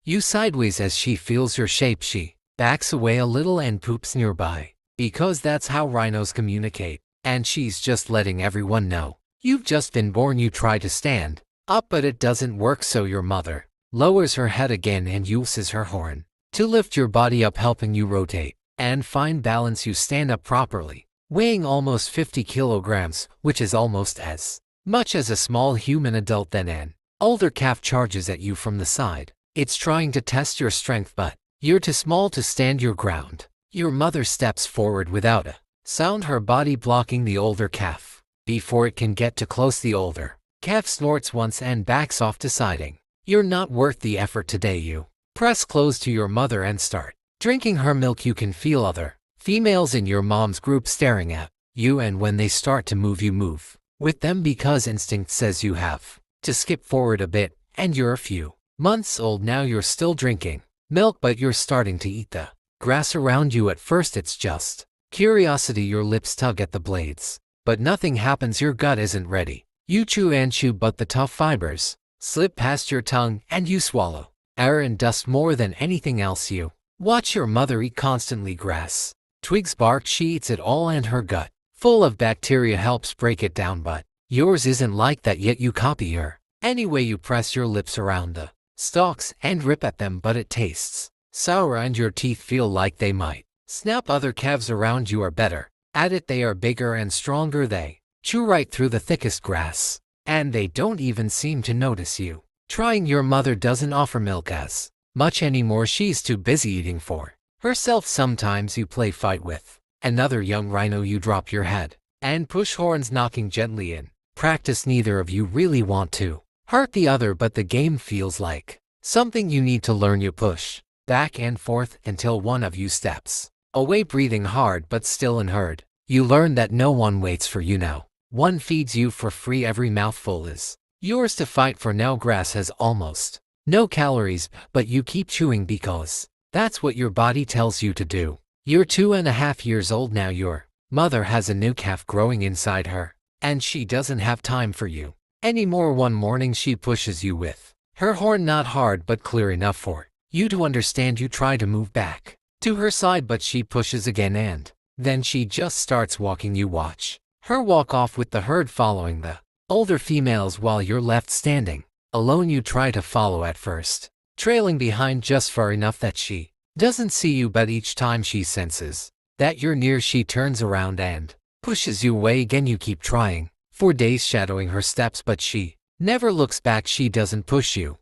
you sideways as she feels your shape. She backs away a little and poops nearby, because that's how rhinos communicate, and she's just letting everyone know. You've just been born. You try to stand up, but it doesn't work, so your mother lowers her head again and uses her horn to lift your body up, helping you rotate and find balance. You stand up properly, weighing almost 50 kilograms, which is almost as much as a small human adult. Then an older calf charges at you from the side. It's trying to test your strength, but you're too small to stand your ground. Your mother steps forward without a sound, her body blocking the older calf. Before it can get too close, the older calf snorts once and backs off, deciding you're not worth the effort today. You press close to your mother and start drinking her milk. You can feel other females in your mom's group staring at you, and when they start to move, you move with them because instinct says you have to skip forward a bit. And you're a few months old now. You're still drinking milk, but you're starting to eat the grass around you. At first it's just curiosity. Your lips tug at the blades, but nothing happens. Your gut isn't ready. You chew and chew, but the tough fibers slip past your tongue and you swallow air and dust. More than anything else, you watch your mother eat constantly. Grass, twigs, bark, she eats it all, and her gut, full of bacteria, helps break it down. But yours isn't like that yet. You copy her anyway. You press your lips around the stalks and rip at them, but it tastes sour and your teeth feel like they might snap. Other calves around you are better at it. They are bigger and stronger. They chew right through the thickest grass, and they don't even seem to notice you trying. Your mother doesn't offer milk as much anymore. She's too busy eating for herself. Sometimes you play fight with another young rhino. You drop your head and push horns, knocking gently in practice. Neither of you really want to hurt the other, but the game feels like something you need to learn. You push back and forth until one of you steps away, breathing hard but still in herd. You learn that no one waits for you now. One feeds you for free. Every mouthful is yours to fight for. Now grass has almost no calories, but you keep chewing because that's what your body tells you to do. You're 2.5 years old now. Your mother has a new calf growing inside her, and she doesn't have time for you anymore. One morning she pushes you with her horn, not hard but clear enough for you to understand. You try to move back to her side, but she pushes again, and then she just starts walking. You watch her walk off with the herd, following the older females while you're left standing alone. You try to follow, at first trailing behind just far enough that she doesn't see you, but each time she senses that you're near, she turns around and pushes you away again. You keep trying for days, shadowing her steps, but she never looks back. She doesn't push you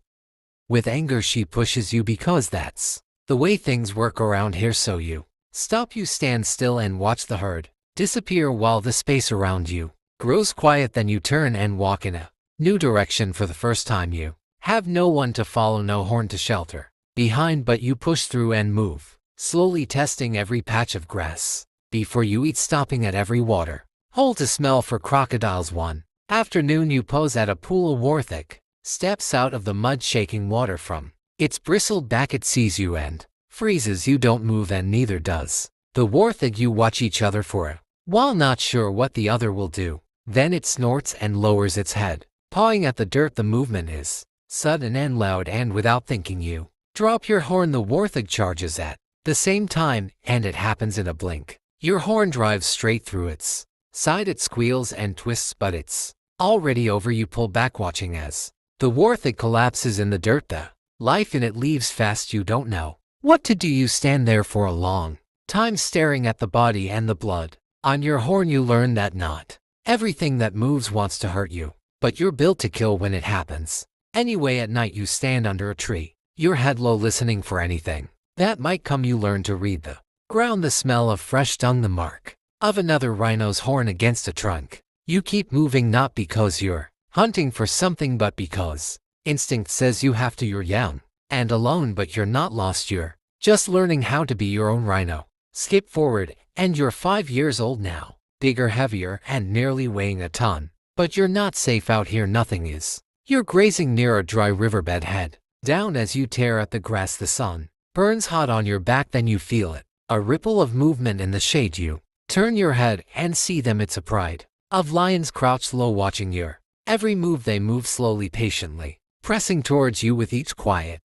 with anger, she pushes you because that's the way things work around here. So you stop, you stand still and watch the herd disappear while the space around you grows quiet. Then you turn and walk in a new direction. For the first time you have no one to follow, no horn to shelter behind, but you push through and move slowly, testing every patch of grass before you eat, stopping at every water hole to smell for crocodiles. One afternoon you pose at a pool. A whyitsuck steps out of the mud, shaking water from its bristled back. It sees you and freezes. You don't move, and neither does the whyitsuck. You watch each other for a while, not sure what the other will do. Then it snorts and lowers its head, pawing at the dirt. The movement is sudden and loud, and without thinking you drop your horn. The whyitsuck charges at the same time, and it happens in a blink. Your horn drives straight through its side. It squeals and twists, but it's already over. You pull back, watching as the whyitsuck collapses in the dirt. The life in it leaves fast. You don't know what to do. You stand there for a long time, staring at the body and the blood on your horn. You learn that not everything that moves wants to hurt you, but you're built to kill when it happens. Anyway, at night you stand under a tree, your head low, listening for anything that might come. You learn to read the ground, the smell of fresh dung, the mark of another rhino's horn against a trunk. You keep moving, not because you're hunting for something, but because instinct says you have to. You're young and alone, but you're not lost. You're just learning how to be your own rhino. Skip forward, and you're 5 years old now, bigger, heavier, and nearly weighing a ton. But you're not safe out here. Nothing is. You're grazing near a dry riverbed, head down as you tear at the grass. The sun burns hot on your back. Then you feel it, a ripple of movement in the shade. You turn your head and see them. It's a pride of lions crouched low, watching your every move. They move slowly, patiently, pressing towards you with each quiet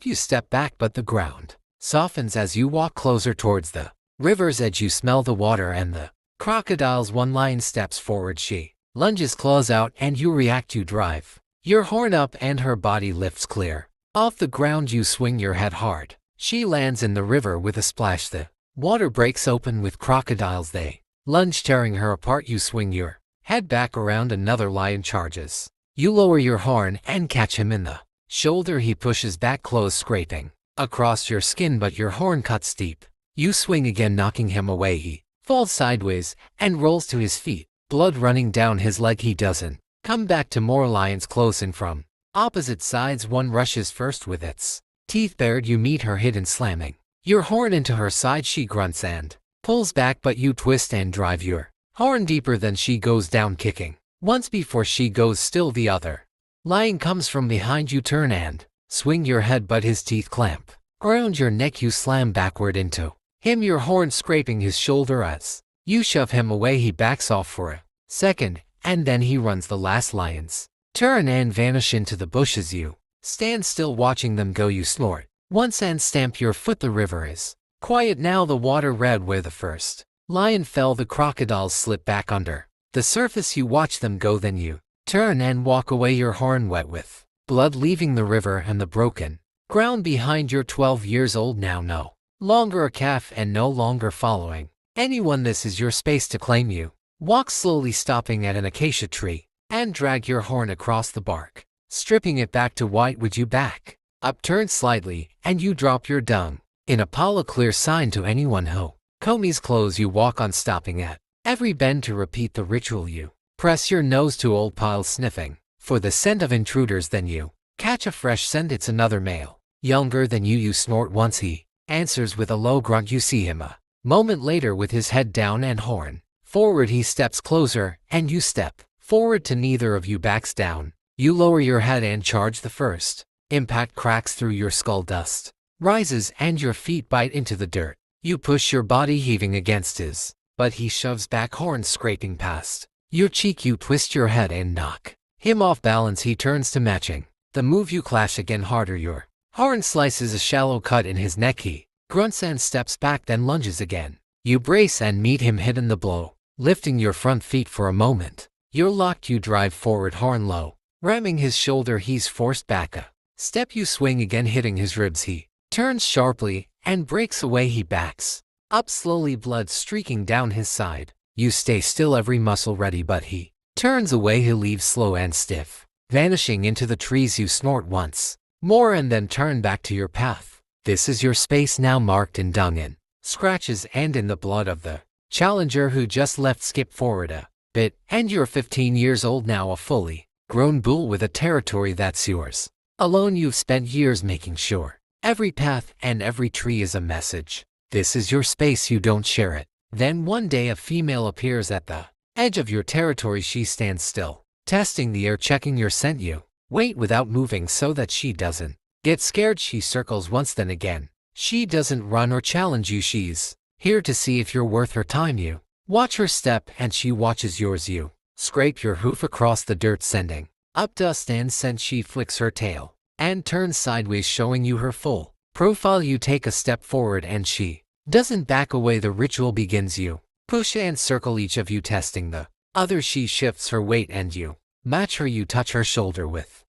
You step back but the ground softens as you walk closer towards the river's edge. You smell the water and the crocodiles. One lion steps forward. She lunges claws out and you react. You drive your horn up and her body lifts clear off the ground. You swing your head hard. She lands in the river with a splash. The water breaks open with crocodiles. They lunge, tearing her apart. You swing your head back around. Another lion charges. You lower your horn and catch him in the shoulder. He pushes back, clothes scraping across your skin, but your horn cuts deep. You swing again, knocking him away. He falls sideways and rolls to his feet, blood running down his leg. He doesn't come back to. More lions close in from opposite sides. One rushes first with its teeth bared. You meet her hidden, slamming your horn into her side. She grunts and pulls back, but you twist and drive your horn deeper. Then she goes down, kicking once before she goes still. The other lion comes from behind. You turn and swing your head, but his teeth clamp around your neck. You slam backward into him, your horn scraping his shoulder. As you shove him away, he backs off for a second, and then he runs. The last lions turn and vanish into the bushes. You stand still watching them go. You snort once and stamp your foot. The river is quiet now, the water red where the first lion fell. The crocodiles slip back under the surface. You watch them go, then you turn and walk away, your horn wet with blood, leaving the river and the broken ground behind. You're 12 years old now, no longer a calf and no longer following anyone. This is your space to claim. You walk slowly, stopping at an acacia tree, and drag your horn across the bark, stripping it back to white. Would you back up, turn slightly, and you drop your dung in a pile, a clear sign to anyone who combs clothes. You walk on, stopping at every bend to repeat the ritual. You press your nose to old piles, sniffing for the scent of intruders. Then you catch a fresh scent. It's another male, younger than you. You snort once. He answers with a low grunt. You see him a moment later with his head down and horn forward. He steps closer and you step forward to. Neither of you backs down. You lower your head and charge. The first impact cracks through your skull. Dust rises and your feet bite into the dirt. You push, your body heaving against his, but he shoves back, horns scraping past your cheek. You twist your head and knock him off balance. He turns to, matching the move. You clash again, harder. Your horn slices a shallow cut in his neck. He grunts and steps back, then lunges again. You brace and meet him, hidden the blow, lifting your front feet for a moment. You're locked. You drive forward, horn low, ramming his shoulder. He's forced back a step. You swing again, hitting his ribs. He turns sharply and breaks away. He backs up slowly, blood streaking down his side. You stay still, every muscle ready, but he turns away. He leaves slow and stiff, vanishing into the trees. You snort once more and then turn back to your path. This is your space now, marked in dung and scratches and in the blood of the challenger who just left. Skip forward a bit, and you're 15 years old now, a fully grown bull with a territory that's yours alone. You've spent years making sure every path and every tree is a message. This is your space. You don't share it. Then one day a female appears at the edge of your territory. She stands still, testing the air, checking your scent. You wait without moving so that she doesn't get scared. She circles once, then again. She doesn't run or challenge you. She's here to see if you're worth her time. You watch her step and she watches yours. You scrape your hoof across the dirt, sending up dust and scent. She flicks her tail and turns sideways, showing you her full profile. You take a step forward and she doesn't back away. The ritual begins. You push and circle, each of you testing the other. She shifts her weight and you match her. You touch her shoulder with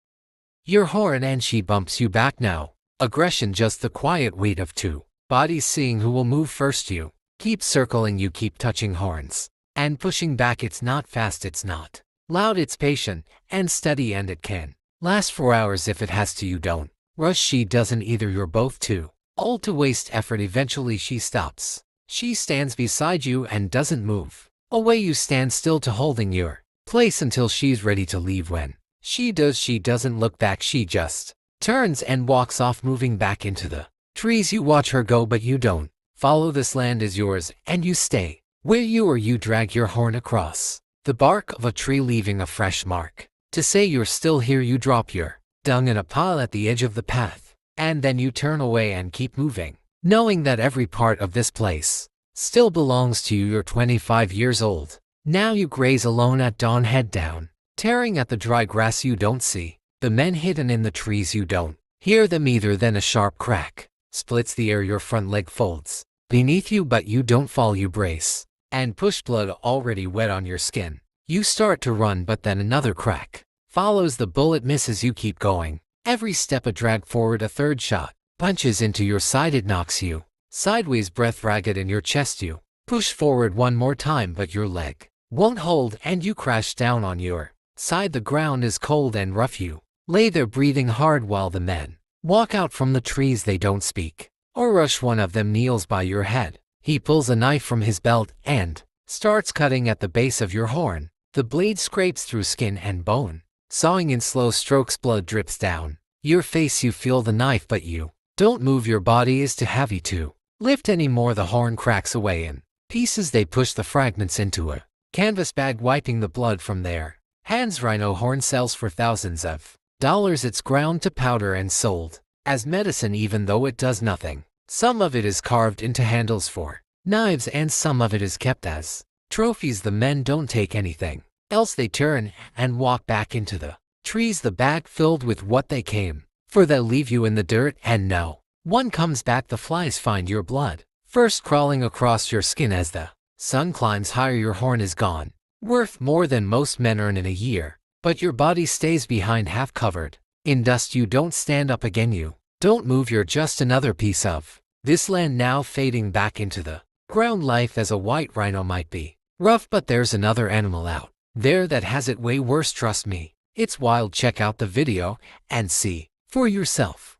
your horn and she bumps you back. Now aggression, just the quiet weight of two bodies, seeing who will move first. You keep circling, you keep touching horns and pushing back. It's not fast, it's not loud, it's patient and steady, and it can last for hours if it has to. You don't rush, she doesn't either. You're both too old to waste effort. Eventually she stops. She stands beside you and doesn't move away. You stand still to holding your place until she's ready to leave. When she does, she doesn't look back. She just turns and walks off, moving back into the trees. You watch her go, but you don't follow. This land is yours and you stay where you are. You drag your horn across the bark of a tree, leaving a fresh mark to say you're still here. You drop your dung in a pile at the edge of the path, and then you turn away and keep moving, knowing that every part of this place still belongs to you. You're 25 years old. Now you graze alone at dawn, head down, tearing at the dry grass. You don't see the men hidden in the trees. You don't Hear them either, then a sharp crack splits the air, your front leg folds beneath you, but you don't fall, you brace and push, blood already wet on your skin. You start to run, but then another crack follows, the bullet misses, you keep going. Every step a drag forward, a third shot punches into your side, it knocks you sideways, breath ragged in your chest. You push forward one more time, but your leg won't hold and you crash down on your side. The ground is cold and rough. You lay there breathing hard while the men walk out from the trees. They don't speak or rush. One of them kneels by your head. He pulls a knife from his belt and starts cutting at the base of your horn. The blade scrapes through skin and bone, sawing in slow strokes. Blood drips down your face. You feel the knife, but you don't move. Your body is too heavy to lift anymore. The horn cracks away in pieces. They push the fragments into a canvas bag, wiping the blood from their hands. Rhino horn sells for thousands of dollars. It's ground to powder and sold as medicine, even though it does nothing. Some of it is carved into handles for knives, and some of it is kept as trophies. The men don't take anything else. They turn and walk back into the trees, the bag filled with what they came for. They'll leave you in the dirt, and no one comes back. The flies find your blood first, crawling across your skin. As the sun climbs higher, your horn is gone, worth more than most men earn in a year. But your body stays behind, half covered in dust. You don't stand up again. You don't move. You're just another piece of this land, now fading back into the ground. Life as a white rhino might be rough, but there's another animal out there that has it way worse. Trust me, it's wild. Check out the video and see for yourself.